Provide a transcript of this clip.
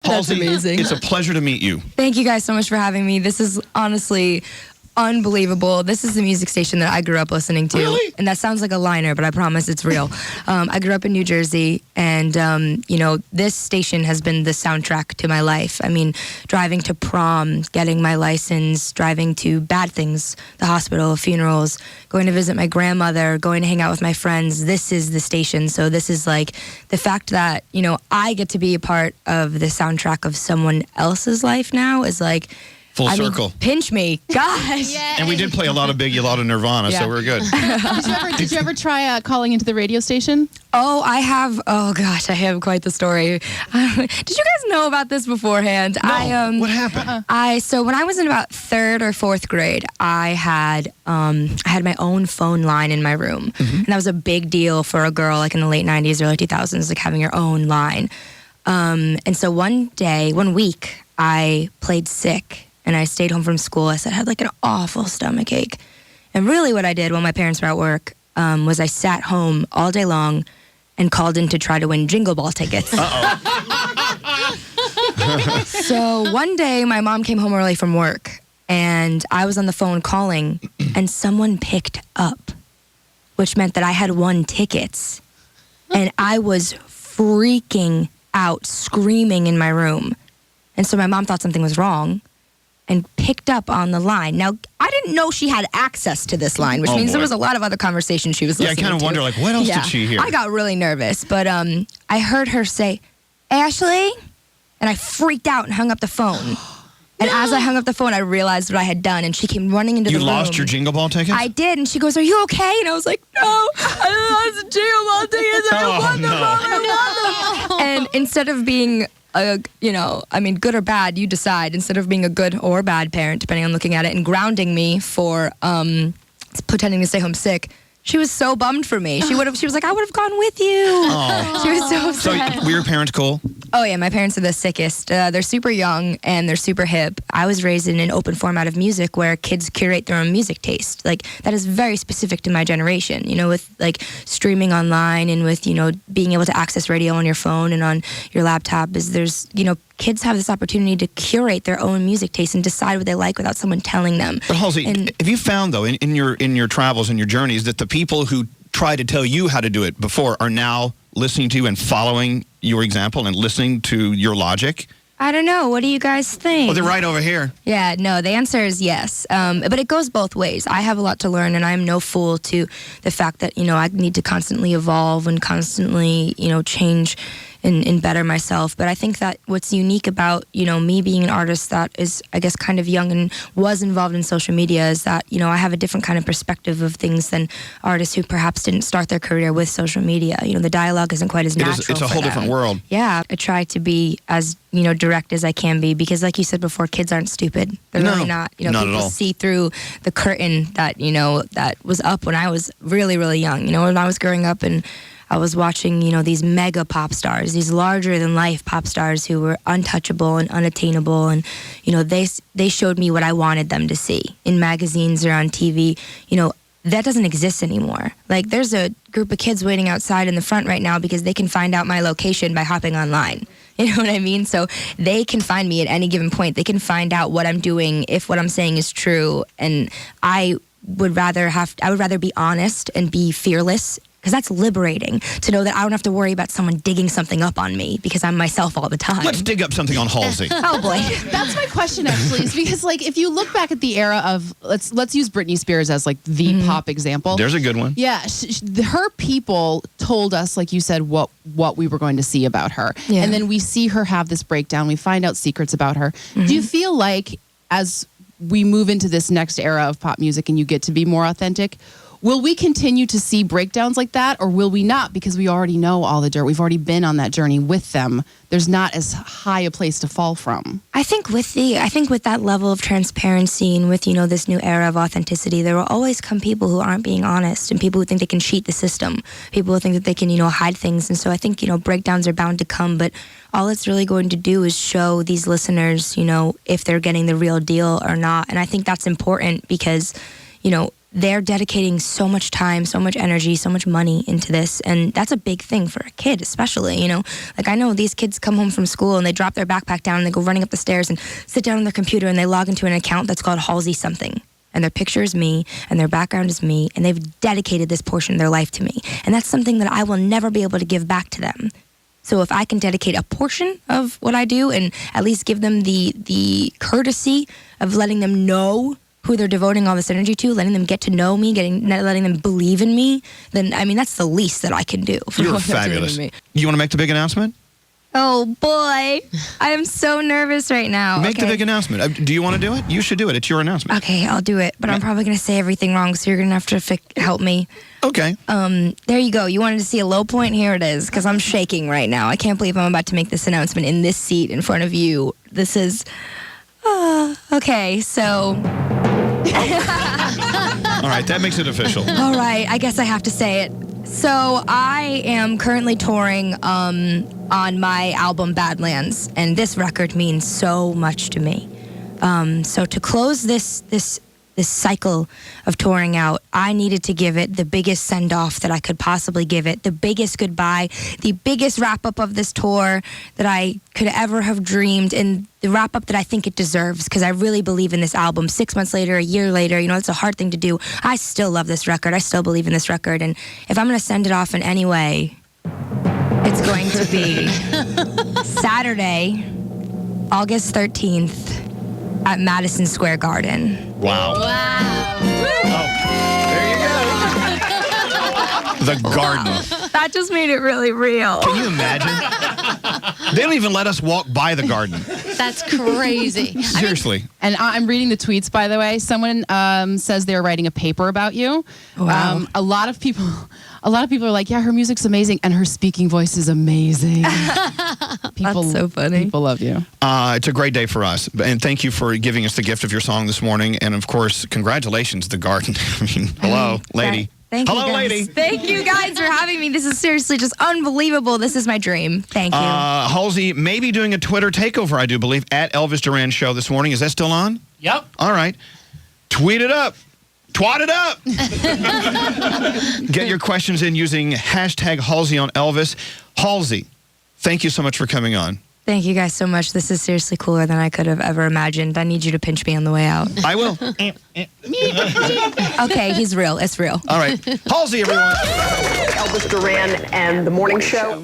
Halsey, amazing. It's a pleasure to meet you. Thank you guys so much for having me. This is honestly unbelievable. This is the music station that I grew up listening to. Really? And that sounds like a liner, but I promise it's real. I grew up in New Jersey, and, this station has been the soundtrack to my life. I mean, driving to prom, getting my license, driving to bad things, the hospital, funerals, going to visit my grandmother, going to hang out with my friends. This is the station. So this is like the fact that, I get to be a part of the soundtrack of someone else's life now is like, Full circle. Pinch me. Gosh. And we did play a lot of Biggie, a lot of Nirvana, so we're good. Did you ever try calling into the radio station? Oh, I have. Oh, gosh, I have quite the story. Did you guys know about this beforehand? No. What happened? So when I was in about 3rd or 4th grade, I had my own phone line in my room. Mm-hmm. And that was a big deal for a girl like in the late 90s, early 2000s, like having your own line. And so one week, I played sick. And I stayed home from school. I said I had like an awful stomach ache. And really what I did while my parents were at work was I sat home all day long and called in to try to win Jingle Ball tickets. So one day my mom came home early from work and I was on the phone calling and someone picked up, which meant that I had won tickets. And I was freaking out, screaming in my room. And so my mom thought something was wrong and picked up on the line. Now, I didn't know she had access to this line, which means there was a lot of other conversation she was listening to. Yeah, I kind of wonder, what else did she hear? I got really nervous, but I heard her say, Ashley, and I freaked out and hung up the phone. And as I hung up the phone, I realized what I had done, and she came running into the room. You lost your Jingle Ball tickets? I did, and she goes, are you okay? And I was like, no, I lost the Jingle Ball tickets, I want them. And instead of being good or bad, you decide. Instead of being a good or bad parent, depending on looking at it, and grounding me for pretending to stay home sick, she was so bummed for me. She was like, I would have gone with you. Oh. She was so upset. So were your parents cool? Oh yeah, my parents are the sickest. They're super young and they're super hip. I was raised in an open format of music where kids curate their own music taste. Like that is very specific to my generation, with like streaming online and with, being able to access radio on your phone and on your laptop kids have this opportunity to curate their own music taste and decide what they like without someone telling them. But Halsey, have you found though in your travels and your journeys that the people who tried to tell you how to do it before are now listening to you and following your example and listening to your logic? I don't know. What do you guys think? Well, they're right over here. Yeah, no, the answer is yes. But it goes both ways. I have a lot to learn, and I'm no fool to the fact that, I need to constantly evolve and constantly, change and better myself. But I think that what's unique about, me being an artist that is, I guess, kind of young and was involved in social media is that, I have a different kind of perspective of things than artists who perhaps didn't start their career with social media. The dialogue isn't quite as natural. It's a whole different world. Yeah. I try to be as, direct as I can be because like you said before, kids aren't stupid. They're really not. Not people at all. See through the curtain that, that was up when I was really, really young. When I was growing up and I was watching, these mega pop stars, these larger-than-life pop stars who were untouchable and unattainable, and, they showed me what I wanted them to see in magazines or on TV. That doesn't exist anymore. Like, there's a group of kids waiting outside in the front right now because they can find out my location by hopping online. You know what I mean? So they can find me at any given point. They can find out what I'm doing, if what I'm saying is true, and I would rather be honest and be fearless, because that's liberating to know that I don't have to worry about someone digging something up on me because I'm myself all the time. Let's dig up something on Halsey. Oh boy. That's my question actually, is because if you look back at the era of, let's use Britney Spears as the pop example. There's a good one. Yeah, her people told us, like you said, what we were going to see about her. Yeah. And then we see her have this breakdown. We find out secrets about her. Do you feel like as we move into this next era of pop music and you get to be more authentic, will we continue to see breakdowns like that, or will we not? Because we already know all the dirt. We've already been on that journey with them. There's not as high a place to fall from. I think with that level of transparency and with, this new era of authenticity, there will always come people who aren't being honest and people who think they can cheat the system, people who think that they can, hide things. And so I think, breakdowns are bound to come, but all it's really going to do is show these listeners, if they're getting the real deal or not. And I think that's important because, they're dedicating so much time, so much energy, so much money into this. And that's a big thing for a kid, especially, you know. Like, I know these kids come home from school and they drop their backpack down and they go running up the stairs and sit down on their computer and they log into an account that's called Halsey something. And their picture is me and their background is me. And they've dedicated this portion of their life to me. And that's something that I will never be able to give back to them. So if I can dedicate a portion of what I do and at least give them the courtesy of letting them know who they're devoting all this energy to, letting them get to know me, letting them believe in me, then, I mean, that's the least that I can do. For You're what they're doing fabulous. to me. You want to make the big announcement? Oh, boy. I am so nervous right now. Make the big announcement. Do you want to do it? You should do it. It's your announcement. Okay, I'll do it. But I'm probably going to say everything wrong, so you're going to have to help me. Okay. There you go. You wanted to see a low point? Here it is, because I'm shaking right now. I can't believe I'm about to make this announcement in this seat in front of you. This is... okay, so... All right, that makes it official. All right, I guess I have to say it. So I am currently touring on my album Badlands, and this record means so much to me. So to close this cycle of touring out, I needed to give it the biggest send-off that I could possibly give it, the biggest goodbye, the biggest wrap-up of this tour that I could ever have dreamed, and the wrap-up that I think it deserves, because I really believe in this album. 6 months later, a year later, you know, it's a hard thing to do. I still love this record. I still believe in this record, and if I'm going to send it off in any way, it's going to be Saturday, August 13th, at Madison Square Garden. Wow. Oh, there you go. The garden. Wow. That just made it really real. Can you imagine? They don't even let us walk by the garden. That's crazy. Seriously. And I'm reading the tweets, by the way. Someone says they're writing a paper about you. Wow. A lot of people are like, yeah, her music's amazing and her speaking voice is amazing. That's so funny. People love you. It's a great day for us. And thank you for giving us the gift of your song this morning. And of course, congratulations, the garden. I mean, hello, lady. Thank you, hello, guys. lady. Thank you guys for having me. This is seriously just unbelievable. This is my dream. Thank you. Halsey may be doing a Twitter takeover, I do believe, at Elvis Duran Show this morning. Is that still on? Yep. All right. Tweet it up. Twat it up. Get your questions in using hashtag Halsey on Elvis. Halsey, thank you so much for coming on. Thank you guys so much. This is seriously cooler than I could have ever imagined. I need you to pinch me on the way out. I will. Okay, he's real. It's real. All right. Halsey, everyone. Elvis Duran and the Morning Show.